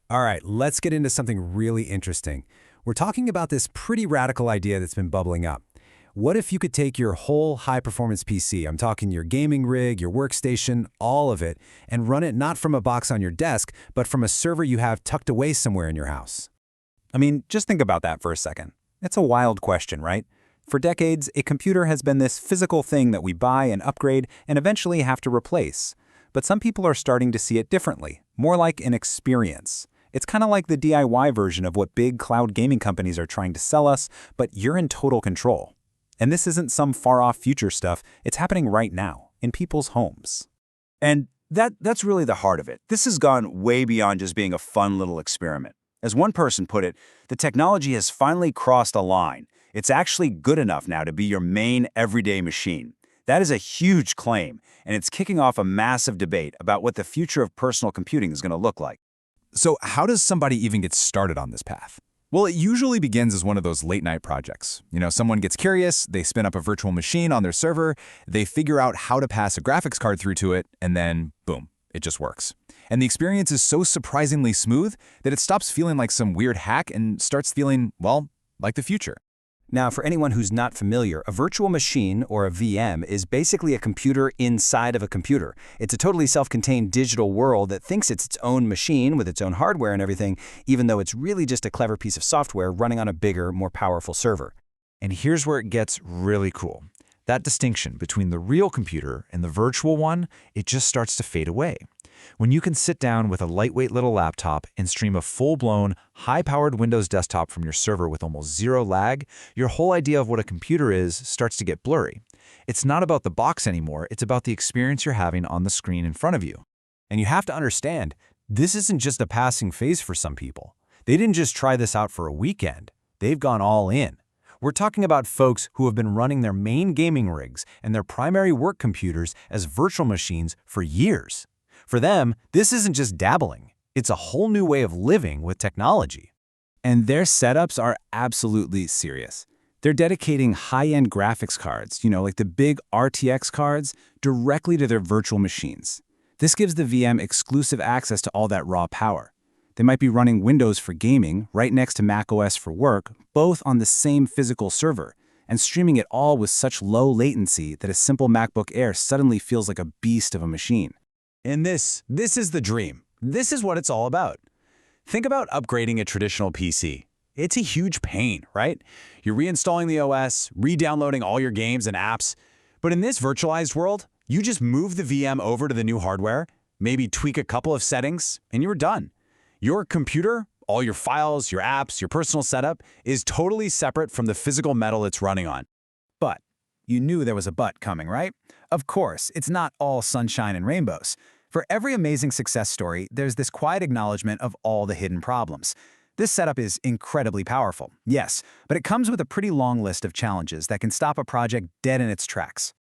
All right, let's get into something really interesting. We're talking about this pretty radical idea that's been bubbling up. What if you could take your whole high-performance PC, I'm talking your gaming rig, your workstation, all of it, and run it not from a box on your desk, but from a server you have tucked away somewhere in your house? I mean, just think about that for a second. It's a wild question, right? For decades, a computer has been this physical thing that we buy and upgrade and eventually have to replace. But some people are starting to see it differently, more like an experience. It's kind of like the DIY version of what big cloud gaming companies are trying to sell us, but you're in total control. And this isn't some far-off future stuff, it's happening right now, in people's homes. And that's really the heart of it. This has gone way beyond just being a fun little experiment. As one person put it, the technology has finally crossed a line. It's actually good enough now to be your main everyday machine. That is a huge claim, and it's kicking off a massive debate about what the future of personal computing is going to look like. So how does somebody even get started on this path? Well, it usually begins as one of those late-night projects. Someone gets curious, they spin up a virtual machine on their server, they figure out how to pass a graphics card through to it, and then, boom, it just works. And the experience is so surprisingly smooth that it stops feeling like some weird hack and starts feeling, well, like the future. Now, for anyone who's not familiar, a virtual machine, or a VM, is basically a computer inside of a computer. It's a totally self-contained digital world that thinks it's its own machine with its own hardware and everything, even though it's really just a clever piece of software running on a bigger, more powerful server. And here's where it gets really cool. That distinction between the real computer and the virtual one, it just starts to fade away. When you can sit down with a lightweight little laptop and stream a full-blown, high-powered Windows desktop from your server with almost zero lag, your whole idea of what a computer is starts to get blurry. It's not about the box anymore, it's about the experience you're having on the screen in front of you. And you have to understand, this isn't just a passing phase for some people. They didn't just try this out for a weekend. They've gone all in. We're talking about folks who have been running their main gaming rigs and their primary work computers as virtual machines for years. For them, this isn't just dabbling. It's a whole new way of living with technology. And their setups are absolutely serious. They're dedicating high-end graphics cards, like the big RTX cards, directly to their virtual machines. This gives the VM exclusive access to all that raw power. They might be running Windows for gaming right next to macOS for work, both on the same physical server, and streaming it all with such low latency that a simple MacBook Air suddenly feels like a beast of a machine. And this is the dream. This is what it's all about. Think about upgrading a traditional PC. It's a huge pain, right? You're reinstalling the OS, re-downloading all your games and apps. But in this virtualized world, you just move the VM over to the new hardware, maybe tweak a couple of settings, and you're done. Your computer, all your files, your apps, your personal setup, is totally separate from the physical metal it's running on. But you knew there was a but coming, right? Of course, it's not all sunshine and rainbows. For every amazing success story, there's this quiet acknowledgement of all the hidden problems. This setup is incredibly powerful, yes, but it comes with a pretty long list of challenges that can stop a project dead in its tracks.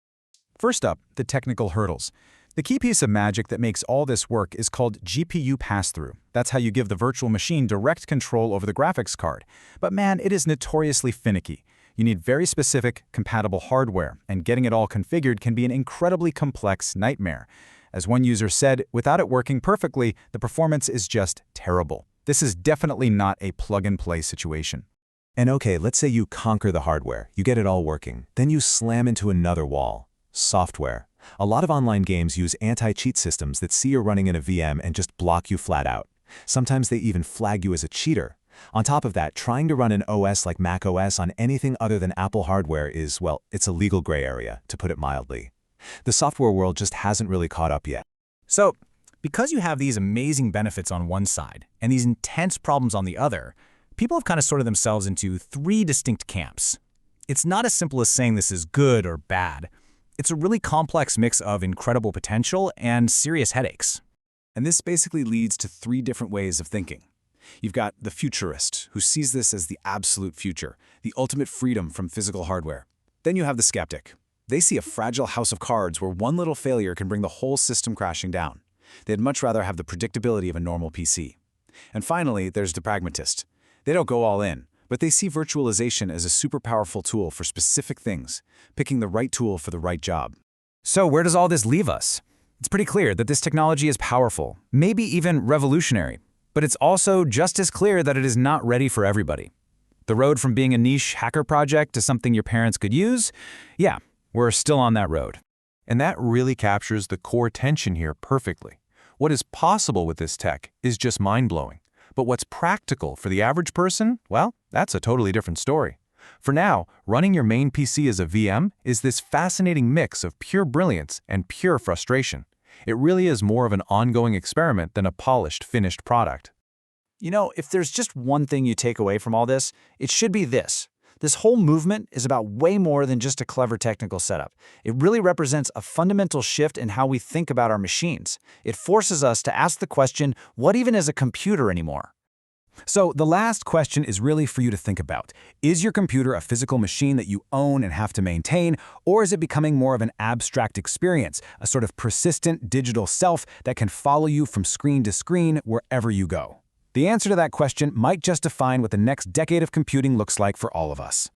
First up, the technical hurdles. The key piece of magic that makes all this work is called GPU passthrough. That's how you give the virtual machine direct control over the graphics card. But man, it is notoriously finicky. You need very specific, compatible hardware, and getting it all configured can be an incredibly complex nightmare. As one user said, without it working perfectly, the performance is just terrible. This is definitely not a plug-and-play situation. And okay, let's say you conquer the hardware, you get it all working, then you slam into another wall. Software. A lot of online games use anti-cheat systems that see you're running in a VM and just block you flat out. Sometimes they even flag you as a cheater. On top of that, trying to run an OS like macOS on anything other than Apple hardware is, well, it's a legal gray area, to put it mildly. The software world just hasn't really caught up yet. So, because you have these amazing benefits on one side and these intense problems on the other, people have kind of sorted themselves into three distinct camps. It's not as simple as saying this is good or bad. It's a really complex mix of incredible potential and serious headaches. And this basically leads to three different ways of thinking. You've got the futurist, who sees this as the absolute future, the ultimate freedom from physical hardware. Then you have the skeptic. They see a fragile house of cards where one little failure can bring the whole system crashing down. They'd much rather have the predictability of a normal PC. And finally, there's the pragmatist. They don't go all in, but they see virtualization as a super powerful tool for specific things, picking the right tool for the right job. So where does all this leave us? It's pretty clear that this technology is powerful, maybe even revolutionary. But it's also just as clear that it is not ready for everybody. The road from being a niche hacker project to something your parents could use? Yeah, we're still on that road. And that really captures the core tension here perfectly. What is possible with this tech is just mind-blowing. But what's practical for the average person? Well, that's a totally different story. For now, running your main PC as a VM is this fascinating mix of pure brilliance and pure frustration. It really is more of an ongoing experiment than a polished, finished product. You know, if there's just one thing you take away from all this, it should be this. This whole movement is about way more than just a clever technical setup. It really represents a fundamental shift in how we think about our machines. It forces us to ask the question, what even is a computer anymore? So the last question is really for you to think about. Is your computer a physical machine that you own and have to maintain, or is it becoming more of an abstract experience, a sort of persistent digital self that can follow you from screen to screen wherever you go? The answer to that question might just define what the next decade of computing looks like for all of us.